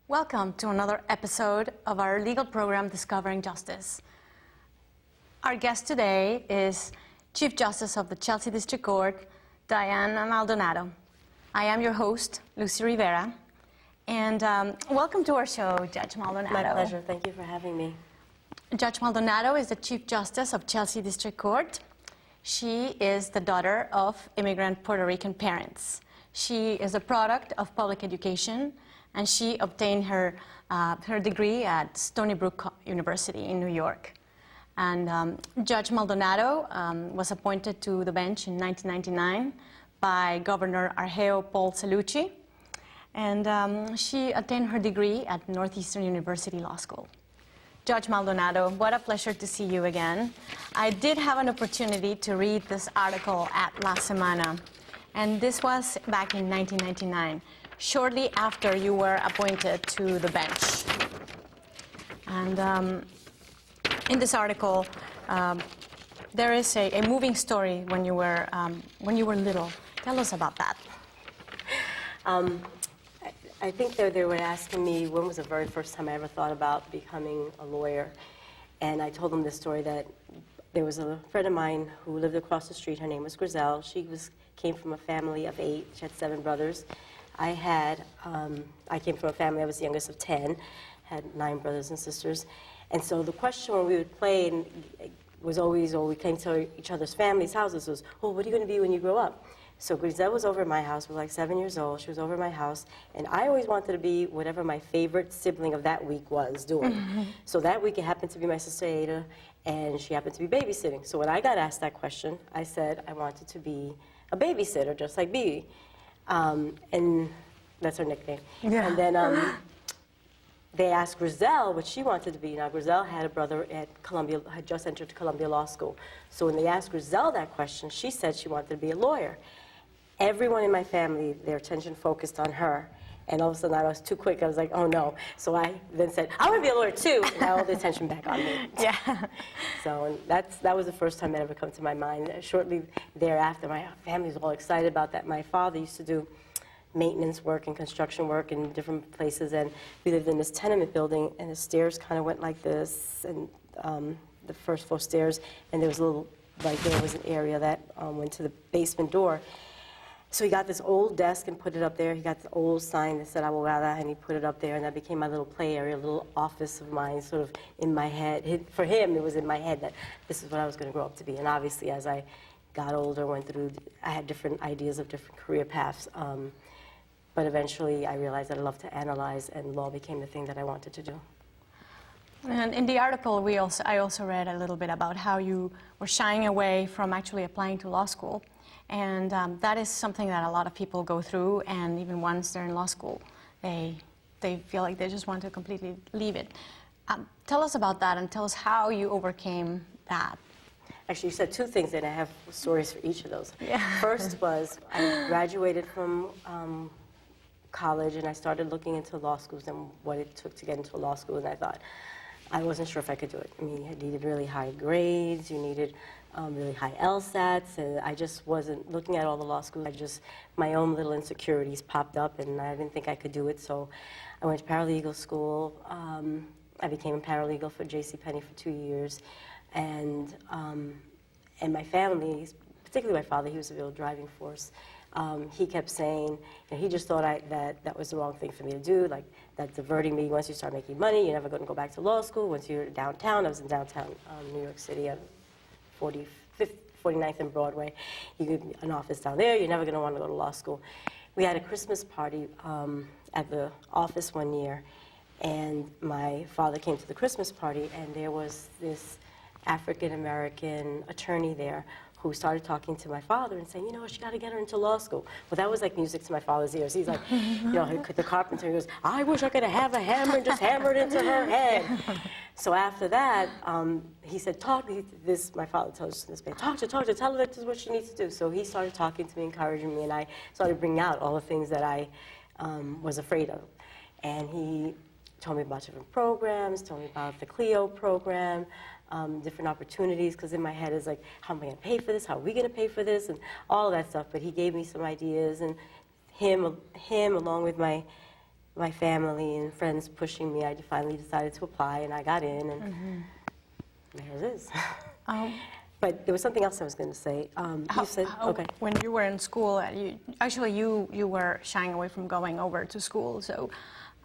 Welcome to another episode of our legal program, Discovering Justice. Our guest today is Chief Justice of the Chelsea District Court, Diana Maldonado. I am your host, Lucy Rivera, and welcome to our show, Judge Maldonado. My pleasure. Thank you for having me. Judge Maldonado is the Chief Justice of Chelsea District Court. She is the daughter of immigrant Puerto Rican parents. She is a product of public education, and she obtained her degree at Stony Brook University in New York. And Judge Maldonado was appointed to the bench in 1999 by Governor Argeo Paul Cellucci, and she attained her degree at Northeastern University Law School. Judge Maldonado, what a pleasure to see you again. I did have an opportunity to read this article at La Semana, and this was back in 1999, shortly after you were appointed to the bench. And in this article, there is a moving story when you were little. Tell us about that. I think they were asking me when was the very first time I ever thought about becoming a lawyer. And I told them this story that there was a friend of mine who lived across the street. Her name was Grizel. She came from a family of 8. She had 7 brothers. I came from a family, I was the youngest of 10, had 9 brothers and sisters. And so the question when we would play was always, or we came to each other's families' houses, was, oh, what are you going to be when you grow up? So Grizel was over at my house. We were like 7 years old. She was over at my house. And I always wanted to be whatever my favorite sibling of that week was doing. So that week it happened to be my sister Ada, and she happened to be babysitting. So when I got asked that question, I said I wanted to be a babysitter, just like Bibi. And that's her nickname. Yeah. And then they asked Grizel what she wanted to be. Now, Grizel had a brother at Columbia, had just entered Columbia Law School. So when they asked Grizel that question, she said she wanted to be a lawyer. Everyone in my family, their attention focused on her. And all of a sudden, I was too quick. I was like, oh, no. So I then said, I want to be a lawyer, too. And now all the attention back on me. Yeah. So that was the first time that ever come to my mind. Shortly thereafter, my family was all excited about that. My father used to do maintenance work and construction work in different places. And we lived in this tenement building, and the stairs kind of went like this, and the first floor stairs. And there was a little, right there was an area that went to the basement door. So he got this old desk and put it up there. He got the old sign that said, I will allow that, and he put it up there, and that became my little play area, a little office of mine, sort of in my head. For him, it was in my head that this is what I was going to grow up to be. And obviously, as I got older, I had different ideas of different career paths. But eventually, I realized that I loved to analyze, and law became the thing that I wanted to do. And in the article, I also read a little bit about how you were shying away from actually applying to law school. And that is something that a lot of people go through, and even once they're in law school, they feel like they just want to completely leave it. Tell us about that, and tell us how you overcame that. Actually, you said 2 things, and I have stories for each of those. Yeah. First was I graduated from college, and I started looking into law schools and what it took to get into law school, and I thought, I wasn't sure if I could do it. I mean, you needed really high grades, you needed really high LSATs, and I just wasn't looking at all the law schools. My own little insecurities popped up, and I didn't think I could do it, so I went to paralegal school. I became a paralegal for JCPenney for 2 years, and my family, particularly my father, he was a real driving force. He kept saying, he just thought that was the wrong thing for me to do, like that's diverting me. Once you start making money, you're never going to go back to law school. Once you're downtown, I was in downtown New York City, 49th and Broadway. You get an office down there, you're never going to want to go to law school. We had a Christmas party at the office one year, and my father came to the Christmas party, and there was this African-American attorney there who started talking to my father and saying, you know, she got to get her into law school. Well, that was like music to my father's ears. He's like, the carpenter, he goes, I wish I could have a hammer and just hammer it into her head. So after that, he said, my father tells this man, talk to her, tell her this is what she needs to do. So he started talking to me, encouraging me, and I started bringing out all the things that I was afraid of. And he told me about different programs, told me about the Clio program, different opportunities, because in my head is like, how am I going to pay for this? How are we going to pay for this? And all of that stuff. But he gave me some ideas, and him along with my my family and friends pushing me, I finally decided to apply, and I got in, and there it is. But there was something else I was going to say. You said, okay. When you were in school, you were shying away from going over to school. So,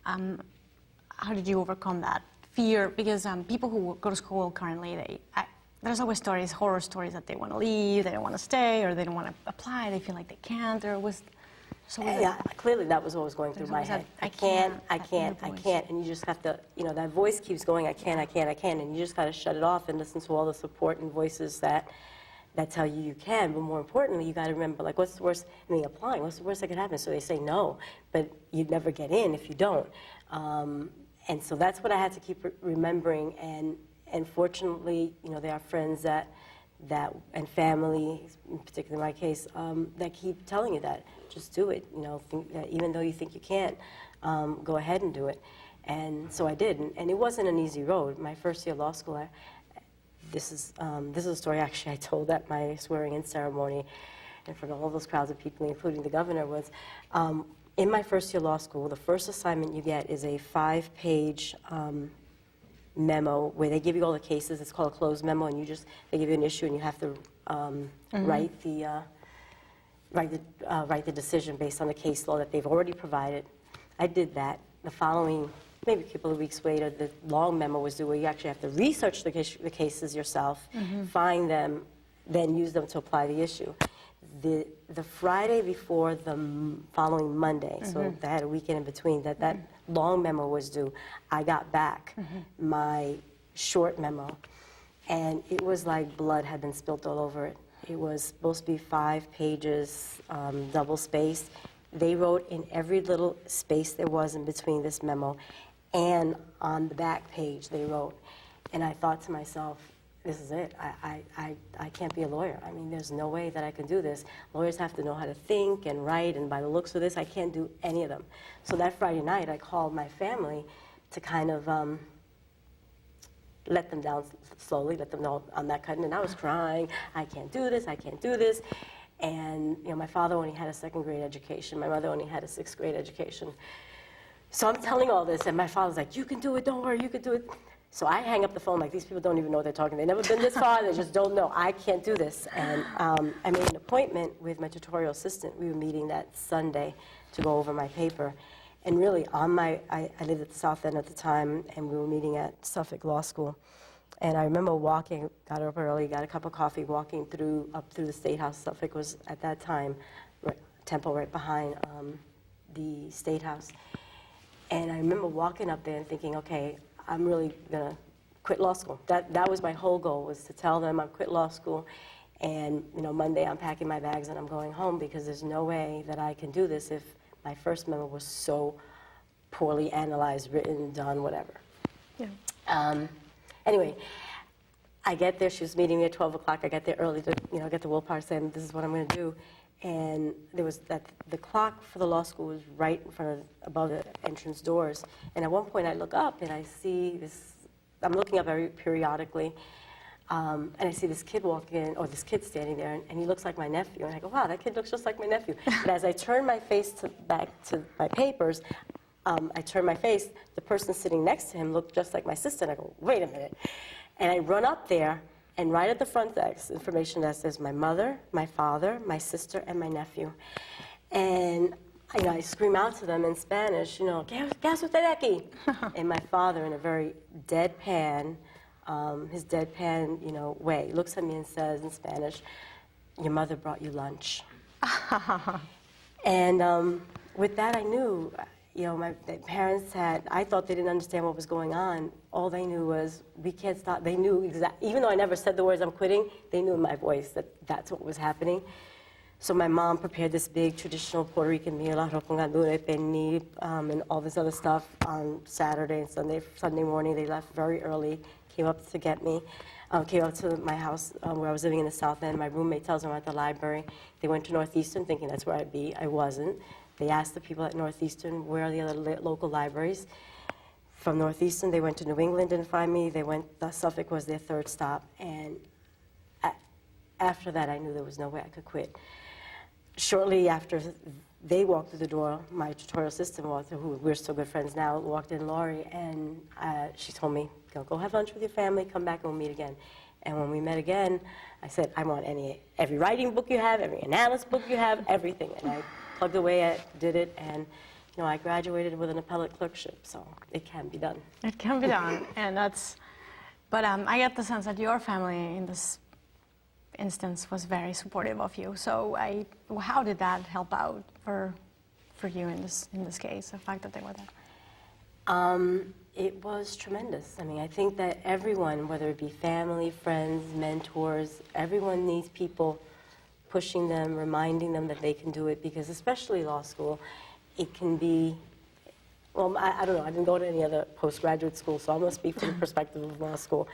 how did you overcome that fear? Because people who go to school currently, there's always stories, horror stories, that they want to leave, they don't want to stay, or they don't want to apply. They feel like they can't. Or was yeah, clearly that was what was going through my head. I can't, and you just have to, that voice keeps going, I can't, and you just got to shut it off and listen to all the support and voices that tell you you can. But more importantly, you got to remember, like, what's the worst? I mean, applying, what's the worst that could happen? So they say no, but you'd never get in if you don't. And so that's what I had to keep remembering. And fortunately, there are friends that and family, in particular in my case, that keep telling you that. Just do it, even though you think you can't, go ahead and do it. And so I did, and it wasn't an easy road. My first year of law school, this is a story actually I told at my swearing-in ceremony in front of all those crowds of people, including the governor, was in my first year of law school, the first assignment you get is a 5-page memo where they give you all the cases. It's called a closed memo, and they give you an issue, and you have to write the decision based on the case law that they've already provided. I did that. The following, maybe a couple of weeks later, the long memo was due, where you actually have to research the cases yourself, find them, then use them to apply the issue. The Friday before the following Monday, so they had a weekend in between, that long memo was due, I got back my short memo, and it was like blood had been spilt all over it. It was supposed to be 5 pages, double-spaced. They wrote in every little space there was in between this memo, and on the back page they wrote. And I thought to myself, this is it. I can't be a lawyer. I mean, there's no way that I can do this. Lawyers have to know how to think and write, and by the looks of this, I can't do any of them. So that Friday night, I called my family to kind of let them down slowly, let them know I'm not cutting, and I was crying. I can't do this. I can't do this. And my father only had a 2nd grade education. My mother only had a 6th grade education. So I'm telling all this, and my father's like, "You can do it. Don't worry. You can do it." So I hang up the phone, like, these people don't even know what they're talking. They've never been this far, they just don't know. I can't do this. And I made an appointment with my tutorial assistant. We were meeting that Sunday to go over my paper. And really, I lived at the South End at the time, and we were meeting at Suffolk Law School. And I remember walking, got up early, got a cup of coffee, walking up through the State House. Suffolk was, at that time, temple right behind the State House. And I remember walking up there and thinking, okay, I'm really going to quit law school. That was my whole goal, was to tell them I quit law school, and Monday I'm packing my bags and I'm going home, because there's no way that I can do this if my first memo was so poorly analyzed, written, done, whatever. Yeah. Anyway, I get there. She was meeting me at 12 o'clock. I get there early to get the willpower, saying this is what I'm going to do. And there was the clock for the law school was right in front of, above the entrance doors. And at one point I look up and I see this, I'm looking up periodically, and I see this kid walking, or this kid standing there, and he looks like my nephew. And I go, wow, that kid looks just like my nephew. But as I turn my face back to my papers, I turn my face, the person sitting next to him looked just like my sister. And I go, wait a minute. And I run up there, and right at the front desk, information that says my mother, my father, my sister, and my nephew. And I scream out to them in Spanish, "¿Qué hace usted aquí?" And my father, in a very deadpan, his deadpan, way, looks at me and says in Spanish, "Your mother brought you lunch." And with that, I knew, my parents I thought they didn't understand what was going on. All they knew was, we can't stop. They knew even though I never said the words, "I'm quitting," they knew in my voice that that's what was happening. So my mom prepared this big traditional Puerto Rican meal, arroz con gandules, pernil, and all this other stuff on Saturday and Sunday. Sunday morning, they left very early, came up to get me, came up to my house where I was living in the South End. My roommate tells me I'm at the library. They went to Northeastern thinking that's where I'd be. I wasn't. They asked the people at Northeastern, where are the other local libraries? From Northeastern, they went to New England, didn't find me. Suffolk was their 3rd stop. And after that, I knew there was no way I could quit. Shortly after they walked through the door, my tutorial assistant walked through, who we're still good friends now, walked in, Laurie, and she told me, go have lunch with your family, come back and we'll meet again. And when we met again, I said, I want every writing book you have, every analysis book you have, everything. And I plugged away at, did it, and I graduated with an appellate clerkship, so it can be done. It can be done, and that's, but I get the sense that your family in this instance was very supportive of you. So how did that help out for you in this case, the fact that they were there? It was tremendous. I mean, I think that everyone, whether it be family, friends, mentors, everyone needs people pushing them, reminding them that they can do it, because especially law school, it can be, well, I don't know, I didn't go to any other postgraduate school, so I'm going to speak from the perspective of law school.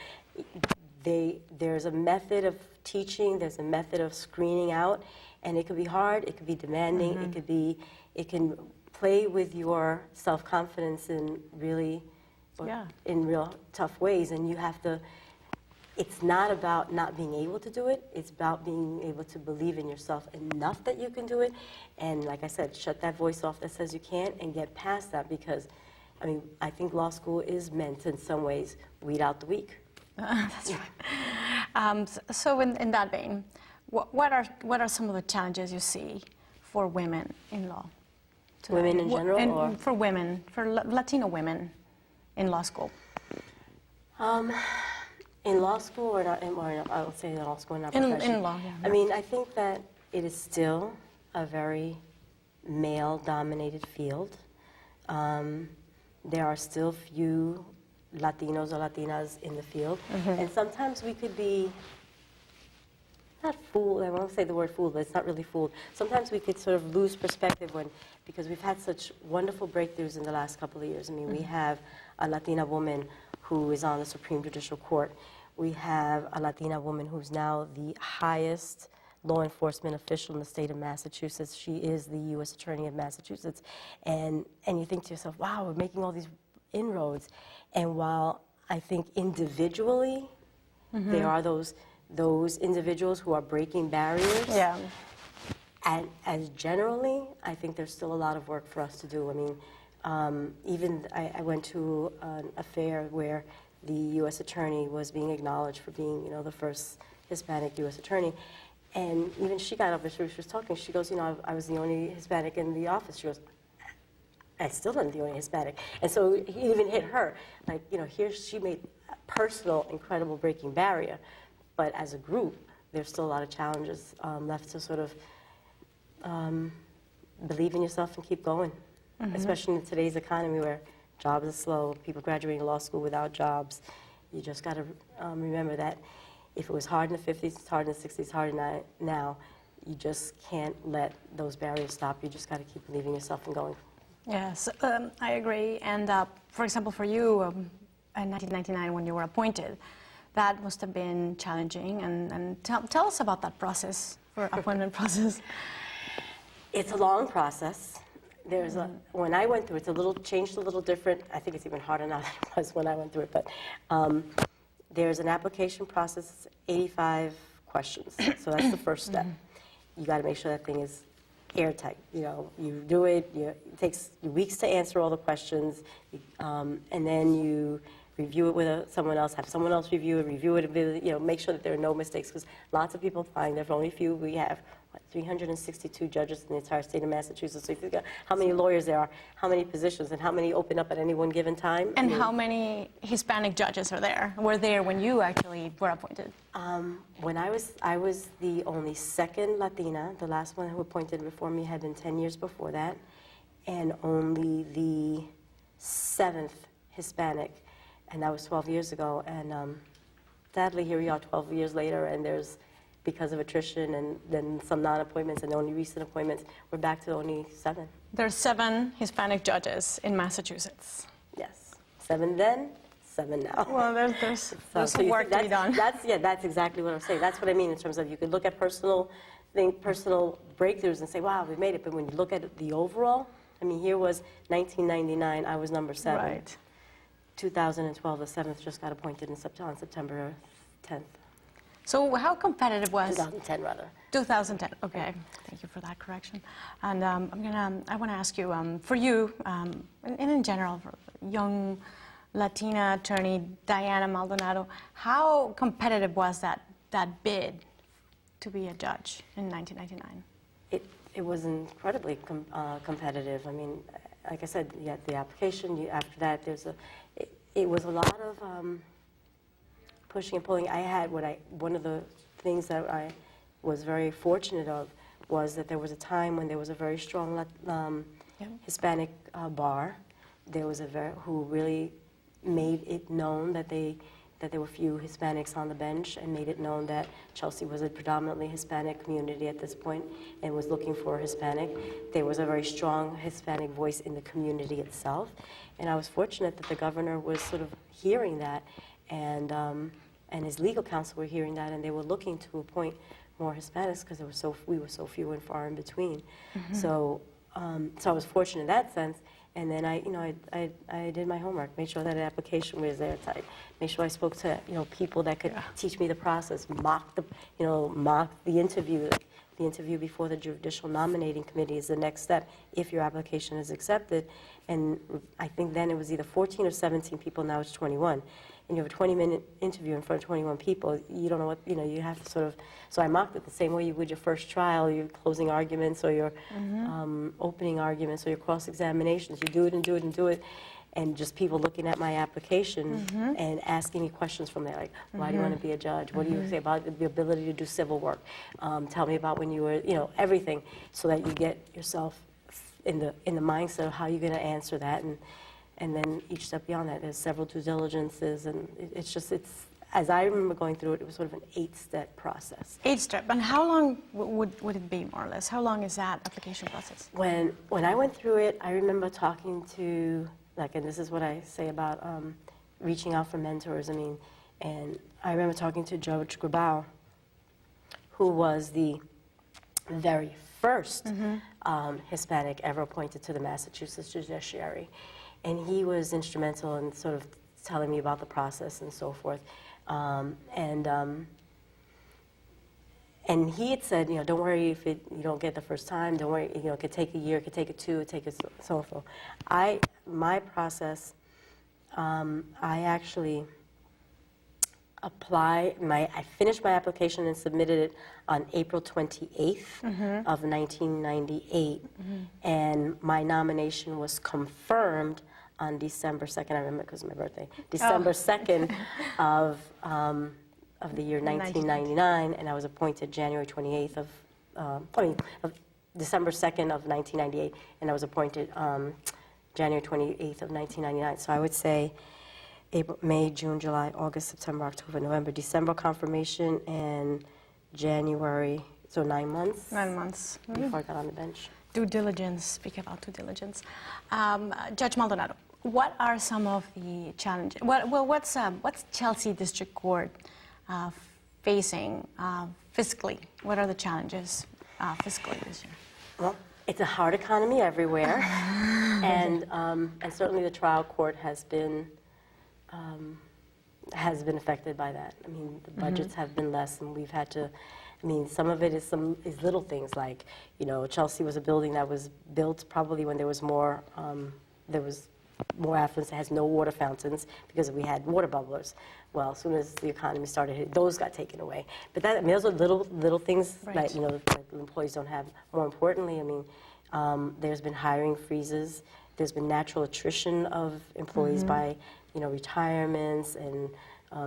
There's a method of teaching, there's a method of screening out, and it could be hard, it could be demanding, it can play with your self-confidence in really, in real tough ways, and you have to, it's not about not being able to do it, it's about being able to believe in yourself enough that you can do it, and like I said, shut that voice off that says you can't and get past that, because, I mean, I think law school is meant in some ways weed out the weak. That's right. So in that vein, what are some of the challenges you see for women in law today? Women in general, or for women, for Latino women in law school? In law school, or not, I would say in law school, not profession. In law, yeah. I mean, I think that it is still a very male-dominated field. There are still few Latinos or Latinas in the field, and sometimes we could be not fooled. I won't say the word fooled, but it's not really fooled. Sometimes we could sort of lose perspective because we've had such wonderful breakthroughs in the last couple of years. I mean, we have a Latina woman who is on the Supreme Judicial Court. We have a Latina woman who's now the highest law enforcement official in the state of Massachusetts. She is the U.S. Attorney of Massachusetts. And you think to yourself, wow, we're making all these inroads. And while I think individually there are those individuals who are breaking barriers, and as generally, I think there's still a lot of work for us to do. I mean, even I went to an affair where the U.S. Attorney was being acknowledged for being, the first Hispanic U.S. Attorney. And even she got up and she was talking. She goes, I was the only Hispanic in the office. She goes, I still am the only Hispanic. And so it even hit her. Like, here she made a personal, incredible breaking barrier. But as a group, there's still a lot of challenges left to sort of believe in yourself and keep going. Especially in today's economy where jobs are slow, people graduating law school without jobs. You just got to remember that if it was hard in the 50s, it's hard in the 60s, it's hard now. You just can't let those barriers stop. You just got to keep believing in yourself and going. Yes, I agree. And for example, for you, in 1999 when you were appointed, that must have been challenging. And tell us about that process, for appointment process. It's a long process. There's when I went through it, changed a little different. I think it's even harder now than it was when I went through it. But there's an application process, 85 questions. So that's the first step. You got to make sure that thing is airtight. You do it. It takes weeks to answer all the questions, and then you review it with someone else. Have someone else review it. Make sure that there are no mistakes, because lots of people find there are only a few. We have 362 judges in the entire state of Massachusetts. So if you think how many lawyers there are, how many positions, and how many open up at any one given time. And how many Hispanic judges were there when you actually were appointed? When I was the only second Latina. The last one who appointed before me had been 10 years before that, and only the 7th Hispanic, and that was 12 years ago. And sadly, here we are 12 years later, and there's, because of attrition and then some non-appointments and only recent appointments, we're back to only 7. There's 7 Hispanic judges in Massachusetts. Yes, 7 then, 7 now. Well, there's some work to be done. That's exactly what I'm saying. That's what I mean in terms of you could look at personal breakthroughs and say, wow, we made it. But when you look at the overall, I mean, here was 1999, I was number 7. So how competitive was 2010 rather. 2010? Okay, thank you for that correction. And I want to ask you, for you, and in general, for young Latina attorney Diana Maldonado, how competitive was that bid to be a judge in 1999? It was incredibly competitive. I mean, like I said, you had the application. After that, it was a lot of pushing and pulling. One of the things that I was very fortunate of was that there was a time when there was a very strong Hispanic bar. There was who really made it known that there were few Hispanics on the bench, and made it known that Chelsea was a predominantly Hispanic community at this point and was looking for a Hispanic. There was a very strong Hispanic voice in the community itself, and I was fortunate that the governor was sort of hearing that, and his legal counsel were hearing that, and they were looking to appoint more Hispanics because we were so few and far in between. Mm-hmm. So I was fortunate in that sense. And then I did my homework, made sure that the application was there. Made sure I spoke to people that could teach me the process, mock the interview. The interview before the Judicial Nominating Committee is the next step if your application is accepted. And I think then it was either 14 or 17 people. Now it's 21. And you have a 20-minute interview in front of 21 people. You don't know what, you have to sort of, so I mocked it the same way you would your first trial, your closing arguments or your opening arguments or your cross-examinations. You do it and do it and do it. And just people looking at my application and asking me questions from there, like, why do you want to be a judge? What do you say about the ability to do civil work? Tell me about when you were, everything, so that you get yourself in the mindset of how you're going to answer that. And then each step beyond that, there's several due diligences, and it's as I remember going through it, it was sort of an 8-step process. 8-step, and how long would it be, more or less? How long is that application process? When I went through it, I remember talking to, and this is what I say about reaching out for mentors, and I remember talking to Judge Grabau, who was the very first Hispanic ever appointed to the Massachusetts judiciary. And he was instrumental in sort of telling me about the process and so forth. And he had said, don't worry if you don't get the first time. Don't worry, it could take a year, it could take 2, it could take so forth. My process, I actually I finished my application and submitted it on April 28th of 1998, and my nomination was confirmed on December 2nd. I remember because of my birthday. December 2nd of the year 1999, and I was appointed January 28th of December 2nd of 1998, and I was appointed January 28th of 1999. So I would say April, May, June, July, August, September, October, November, December confirmation, and January, so 9 months. 9 months. Before I got on the bench. Due diligence, speak about due diligence. Judge Maldonado, what are some of the challenges? What's Chelsea District Court facing fiscally? What are the challenges fiscally this year? Well, it's a hard economy everywhere, and certainly the trial court has been affected by that. The budgets have been less, and we've had to. Some of it is little things like, Chelsea was a building that was built probably when there was more affluence. It has no water fountains because we had water bubblers. Well, as soon as the economy started hitting, those got taken away. But those are little things that that employees don't have. More importantly, there's been hiring freezes. There's been natural attrition of employees by retirements and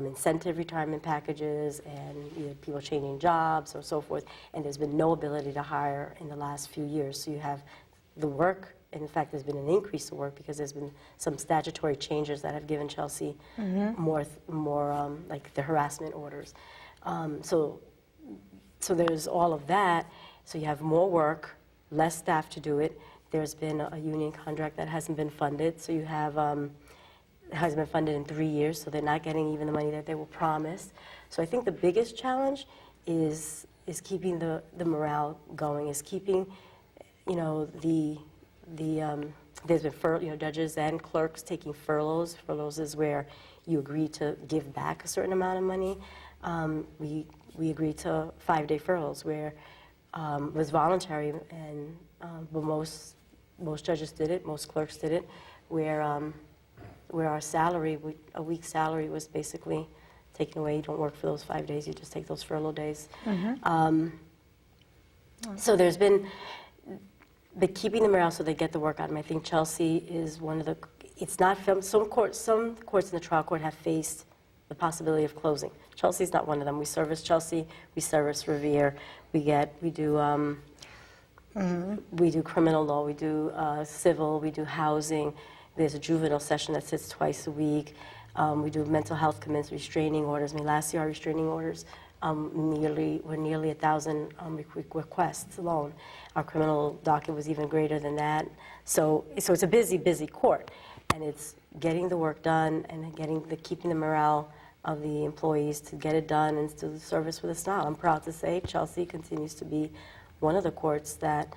incentive retirement packages, and people changing jobs or so forth, and there's been no ability to hire in the last few years. So you have the work, and in fact there's been an increase of work because there's been some statutory changes that have given Chelsea more like the harassment orders. So there's all of that. So you have more work, less staff to do it. There's been a union contract that hasn't been funded, so you have hasn't been funded in 3 years, so they're not getting even the money that they were promised. So I think the biggest challenge is keeping the morale going, is keeping, there's been judges and clerks taking furloughs. Furloughs is where you agree to give back a certain amount of money. we agreed to 5-day furloughs where it was voluntary, and but most judges did it, most clerks did it, where our salary, a week's salary was basically taken away. You don't work for those 5 days, you just take those furlough days. So there's been keeping them around so they get the work out of them. I think Chelsea is one of the, it's not filmed, some courts in the trial court have faced the possibility of closing. Chelsea's not one of them. We service Chelsea, we service Revere, we do criminal law, we do civil, we do housing. There's a juvenile session that sits twice a week. We do mental health commitments, restraining orders. I mean, last year our restraining orders were nearly 1,000 requests alone. Our criminal docket was even greater than that. So it's a busy, busy court, and it's getting the work done and keeping the morale of the employees to get it done and to service with a style. I'm proud to say Chelsea continues to be one of the courts that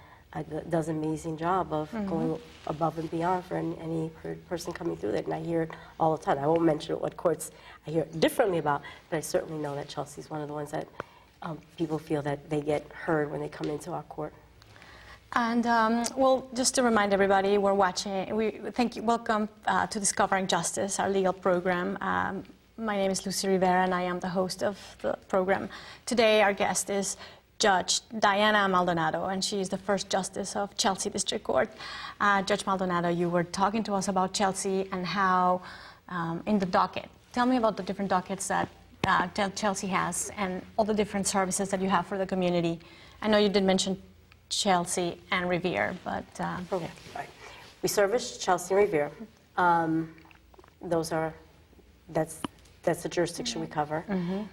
does an amazing job of going above and beyond for any person coming through it, and I hear it all the time. I won't mention what courts I hear it differently about, but I certainly know that Chelsea's one of the ones that people feel that they get heard when they come into our court. And well, just to remind everybody, welcome to Discovering Justice, our legal program. My name is Lucy Rivera, and I am the host of the program. Today, our guest is Judge Diana Maldonado, and she is the first justice of Chelsea District Court. Judge Maldonado, you were talking to us about Chelsea and how in the docket. Tell me about the different dockets that Chelsea has and all the different services that you have for the community. I know you did mention Chelsea and Revere, but... Okay, fine. We service Chelsea and Revere. That's the jurisdiction we cover.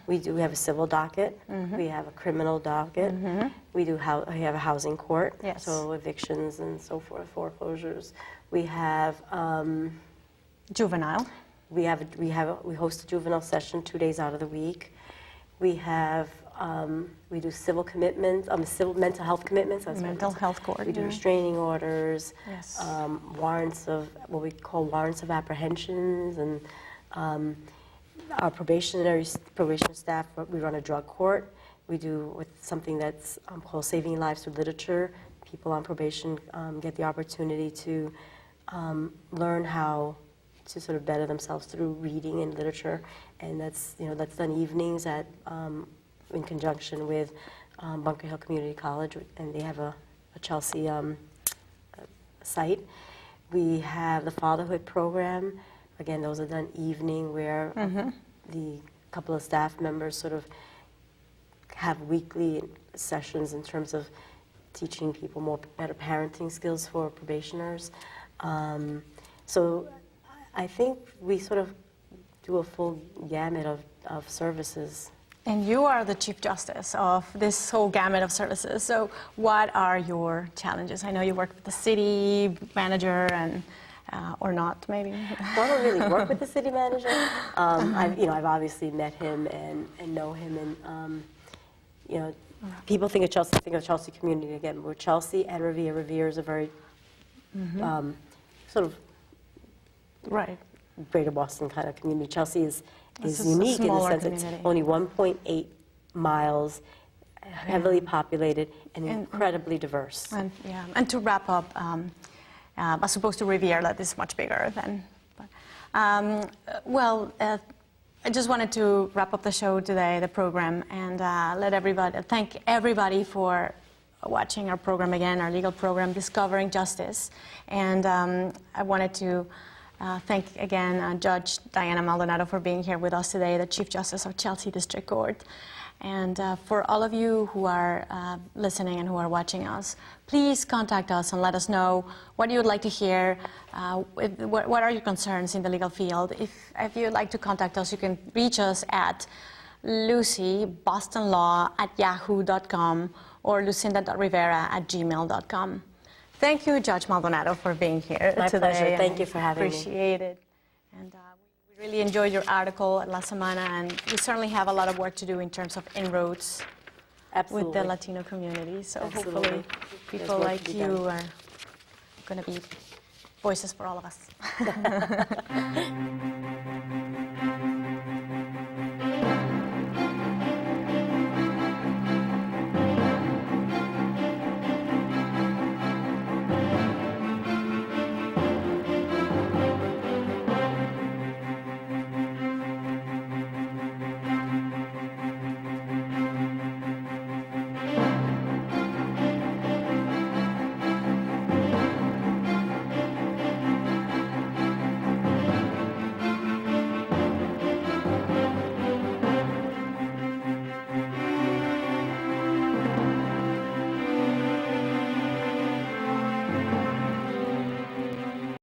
We have a civil docket. We have a criminal docket. We have a housing court, yes. So evictions and so forth, foreclosures. We have juvenile. We host a juvenile session 2 days out of the week. We do civil commitments, civil mental health commitments. Mental health court. We do restraining orders, yes. Warrants of what we call warrants of apprehensions, and our probation staff. We run a drug court. We do with something that's called Saving Lives Through Literature. People on probation get the opportunity to learn how to sort of better themselves through reading and literature, and that's done evenings in conjunction with Bunker Hill Community College, and they have a Chelsea site. We have the fatherhood program. Again, those are done evening, where the couple of staff members sort of have weekly sessions in terms of teaching people better parenting skills for probationers. So I think we sort of do a full gamut of services. And you are the Chief Justice of this whole gamut of services. So what are your challenges? I know you work with the city manager and or not, maybe? I don't really work with the city manager. I've obviously met him and know him, and people think of Chelsea community again. We're Chelsea and Revere. Revere is a very sort of right greater Boston kind of community. Chelsea is unique in the sense it's only 1.8 miles, heavily populated, and incredibly diverse. And to wrap up, as opposed to Revere, that is much bigger than. I just wanted to wrap up the show today, the program, and thank everybody for watching our program again, our legal program, Discovering Justice. And I wanted to thank again Judge Diana Maldonado for being here with us today, the Chief Justice of Chelsea District Court. And for all of you who are listening and who are watching us, please contact us and let us know what you would like to hear, what are your concerns in the legal field. If you'd like to contact us, you can reach us at lucybostonlaw@yahoo.com or lucinda.rivera@gmail.com. Thank you, Judge Maldonado, for being here My today. pleasure. Thank you for having me. Appreciate it. And we really enjoyed your article at La Semana, and we certainly have a lot of work to do in terms of inroads with the Latino community. So hopefully people like you are going to be voices for all of us.